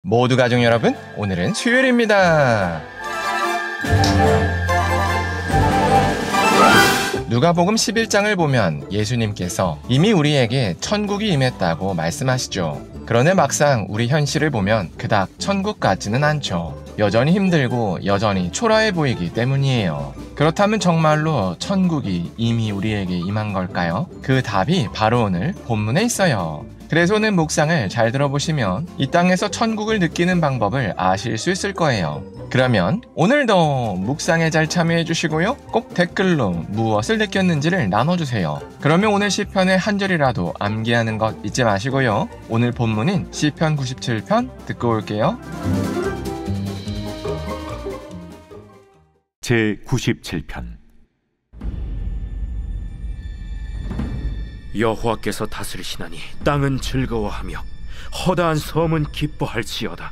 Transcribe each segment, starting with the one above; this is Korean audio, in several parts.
모두 가족 여러분, 오늘은 수요일입니다. 누가복음 11장을 보면 예수님께서 이미 우리에게 천국이 임했다고 말씀하시죠. 그런데 막상 우리 현실을 보면 그닥 천국 같지는 않죠. 여전히 힘들고 여전히 초라해 보이기 때문이에요. 그렇다면 정말로 천국이 이미 우리에게 임한 걸까요? 그 답이 바로 오늘 본문에 있어요. 그래서 오늘 묵상을 잘 들어보시면 이 땅에서 천국을 느끼는 방법을 아실 수 있을 거예요. 그러면 오늘도 묵상에 잘 참여해 주시고요. 꼭 댓글로 무엇을 느꼈는지를 나눠주세요. 그러면 오늘 시편의 한 절이라도 암기하는 것 잊지 마시고요. 오늘 본문인 시편 97편 듣고 올게요. 제97편. 여호와께서 다스리시나니 땅은 즐거워하며 허다한 섬은 기뻐할지어다.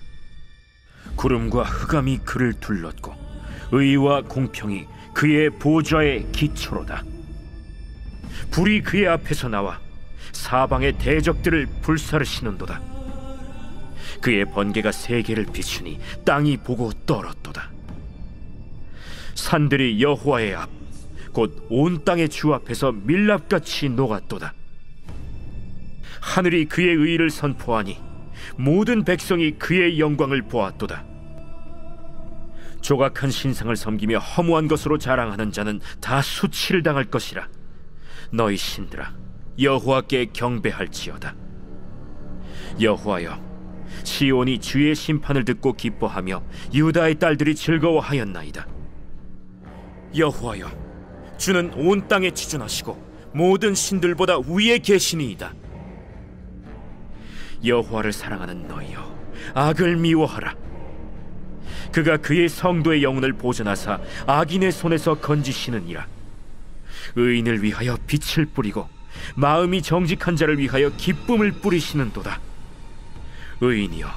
구름과 흑암이 그를 둘렀고 의와 공평이 그의 보좌의 기초로다. 불이 그의 앞에서 나와 사방의 대적들을 불사르시는도다. 그의 번개가 세계를 비추니 땅이 보고 떨었도다. 산들이 여호와의 앞 곧 온 땅의 주 앞에서 밀랍같이 녹았도다. 하늘이 그의 의를 선포하니 모든 백성이 그의 영광을 보았도다. 조각한 신상을 섬기며 허무한 것으로 자랑하는 자는 다 수치를 당할 것이라. 너희 신들아, 여호와께 경배할지어다. 여호와여, 시온이 주의 심판을 듣고 기뻐하며 유다의 딸들이 즐거워하였나이다. 여호와여, 주는 온 땅에 지존하시고 모든 신들보다 위에 계시니이다. 여호와를 사랑하는 너희여, 악을 미워하라. 그가 그의 성도의 영혼을 보존하사 악인의 손에서 건지시느니라. 의인을 위하여 빛을 뿌리고 마음이 정직한 자를 위하여 기쁨을 뿌리시는도다. 의인이여,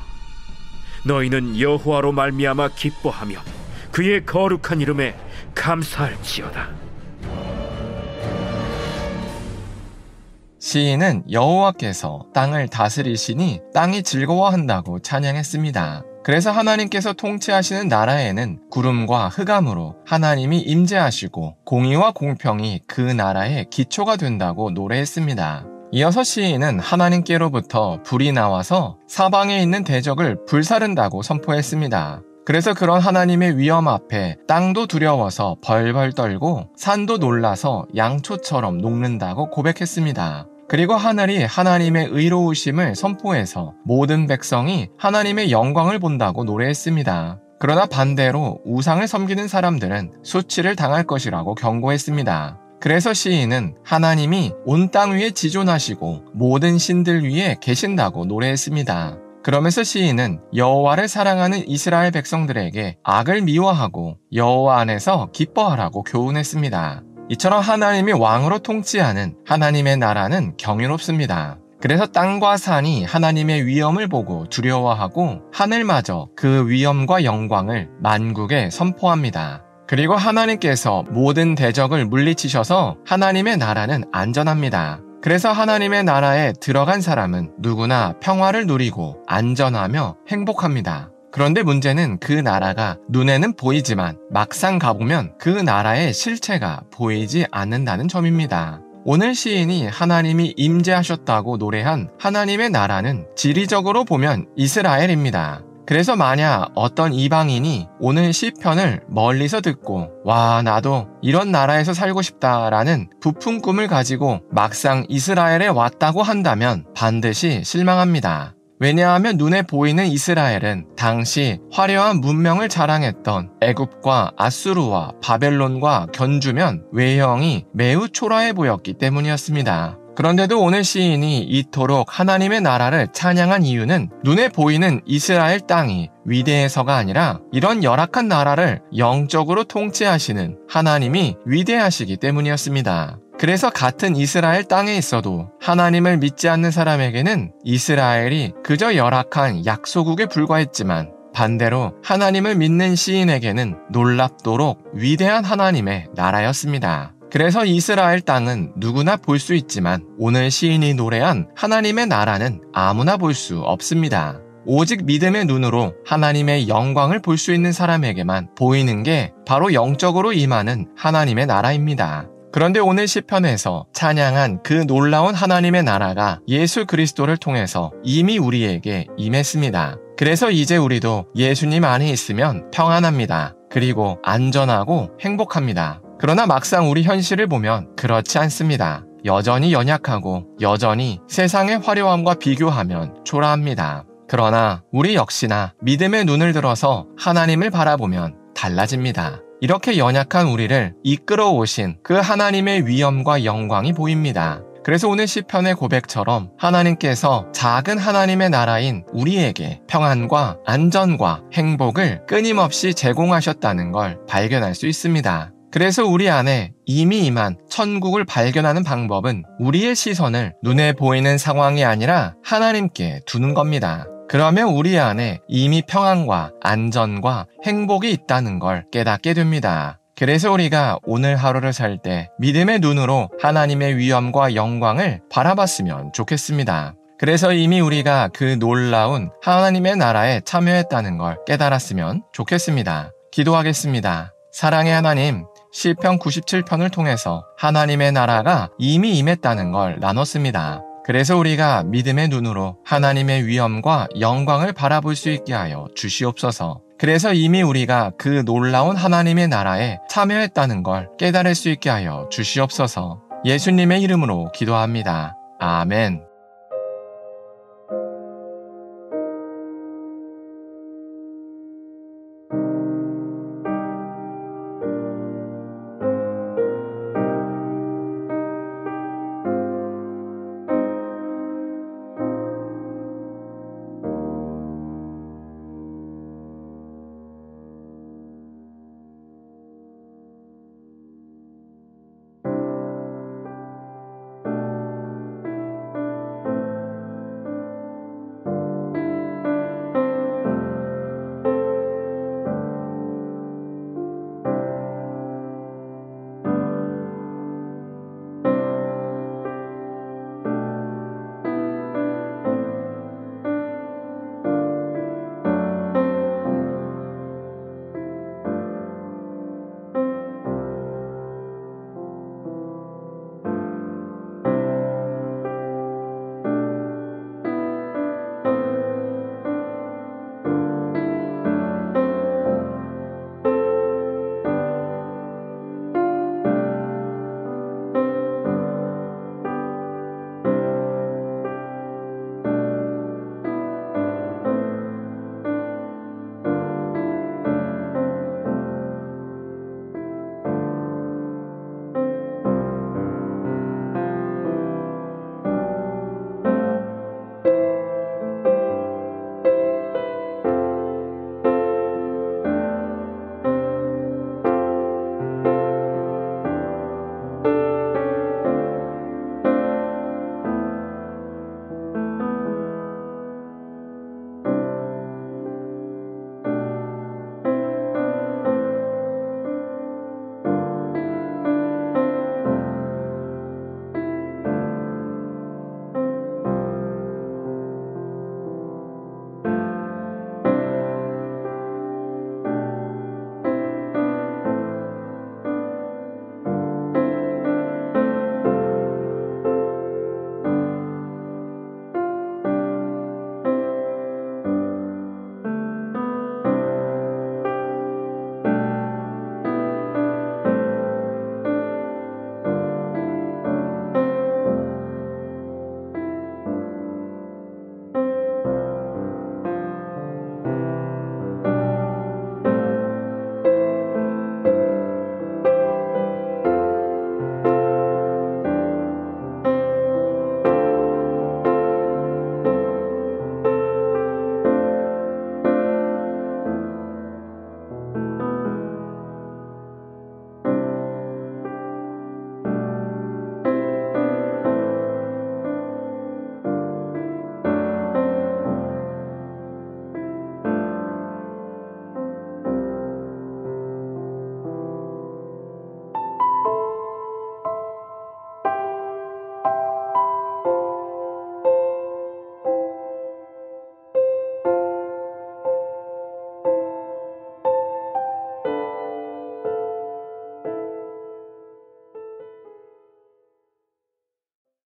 너희는 여호와로 말미암아 기뻐하며 그의 거룩한 이름에 감사할지어다. 시인은 여호와께서 땅을 다스리시니 땅이 즐거워한다고 찬양했습니다. 그래서 하나님께서 통치하시는 나라에는 구름과 흑암으로 하나님이 임재하시고 공의와 공평이 그 나라의 기초가 된다고 노래했습니다. 이어서 시인은 하나님께로부터 불이 나와서 사방에 있는 대적을 불사른다고 선포했습니다. 그래서 그런 하나님의 위엄 앞에 땅도 두려워서 벌벌 떨고 산도 놀라서 양초처럼 녹는다고 고백했습니다. 그리고 하늘이 하나님의 의로우심을 선포해서 모든 백성이 하나님의 영광을 본다고 노래했습니다. 그러나 반대로 우상을 섬기는 사람들은 수치를 당할 것이라고 경고했습니다. 그래서 시인은 하나님이 온 땅 위에 지존하시고 모든 신들 위에 계신다고 노래했습니다. 그러면서 시인은 여호와를 사랑하는 이스라엘 백성들에게 악을 미워하고 여호와 안에서 기뻐하라고 교훈했습니다. 이처럼 하나님이 왕으로 통치하는 하나님의 나라는 경이롭습니다. 그래서 땅과 산이 하나님의 위엄을 보고 두려워하고 하늘마저 그 위엄과 영광을 만국에 선포합니다. 그리고 하나님께서 모든 대적을 물리치셔서 하나님의 나라는 안전합니다. 그래서 하나님의 나라에 들어간 사람은 누구나 평화를 누리고 안전하며 행복합니다. 그런데 문제는 그 나라가 눈에는 보이지만 막상 가보면 그 나라의 실체가 보이지 않는다는 점입니다. 오늘 시인이 하나님이 임재하셨다고 노래한 하나님의 나라는 지리적으로 보면 이스라엘입니다. 그래서 만약 어떤 이방인이 오늘 시편을 멀리서 듣고 와, 나도 이런 나라에서 살고 싶다라는 부푼 꿈을 가지고 막상 이스라엘에 왔다고 한다면 반드시 실망합니다. 왜냐하면 눈에 보이는 이스라엘은 당시 화려한 문명을 자랑했던 애굽과 아수르와 바벨론과 견주면 외형이 매우 초라해 보였기 때문이었습니다. 그런데도 오늘 시인이 이토록 하나님의 나라를 찬양한 이유는 눈에 보이는 이스라엘 땅이 위대해서가 아니라 이런 열악한 나라를 영적으로 통치하시는 하나님이 위대하시기 때문이었습니다. 그래서 같은 이스라엘 땅에 있어도 하나님을 믿지 않는 사람에게는 이스라엘이 그저 열악한 약소국에 불과했지만 반대로 하나님을 믿는 시인에게는 놀랍도록 위대한 하나님의 나라였습니다. 그래서 이스라엘 땅은 누구나 볼 수 있지만 오늘 시인이 노래한 하나님의 나라는 아무나 볼 수 없습니다. 오직 믿음의 눈으로 하나님의 영광을 볼 수 있는 사람에게만 보이는 게 바로 영적으로 임하는 하나님의 나라입니다. 그런데 오늘 시편에서 찬양한 그 놀라운 하나님의 나라가 예수 그리스도를 통해서 이미 우리에게 임했습니다. 그래서 이제 우리도 예수님 안에 있으면 평안합니다. 그리고 안전하고 행복합니다. 그러나 막상 우리 현실을 보면 그렇지 않습니다. 여전히 연약하고 여전히 세상의 화려함과 비교하면 초라합니다. 그러나 우리 역시나 믿음의 눈을 들어서 하나님을 바라보면 달라집니다. 이렇게 연약한 우리를 이끌어 오신 그 하나님의 위엄과 영광이 보입니다. 그래서 오늘 시편의 고백처럼 하나님께서 작은 하나님의 나라인 우리에게 평안과 안전과 행복을 끊임없이 제공하셨다는 걸 발견할 수 있습니다. 그래서 우리 안에 이미 임한 천국을 발견하는 방법은 우리의 시선을 눈에 보이는 상황이 아니라 하나님께 두는 겁니다. 그러면 우리 안에 이미 평안과 안전과 행복이 있다는 걸 깨닫게 됩니다. 그래서 우리가 오늘 하루를 살 때 믿음의 눈으로 하나님의 위엄과 영광을 바라봤으면 좋겠습니다. 그래서 이미 우리가 그 놀라운 하나님의 나라에 참여했다는 걸 깨달았으면 좋겠습니다. 기도하겠습니다. 사랑의 하나님, 시편 97편을 통해서 하나님의 나라가 이미 임했다는 걸 나눴습니다. 그래서 우리가 믿음의 눈으로 하나님의 위엄과 영광을 바라볼 수 있게 하여 주시옵소서. 그래서 이미 우리가 그 놀라운 하나님의 나라에 참여했다는 걸 깨달을 수 있게 하여 주시옵소서. 예수님의 이름으로 기도합니다. 아멘.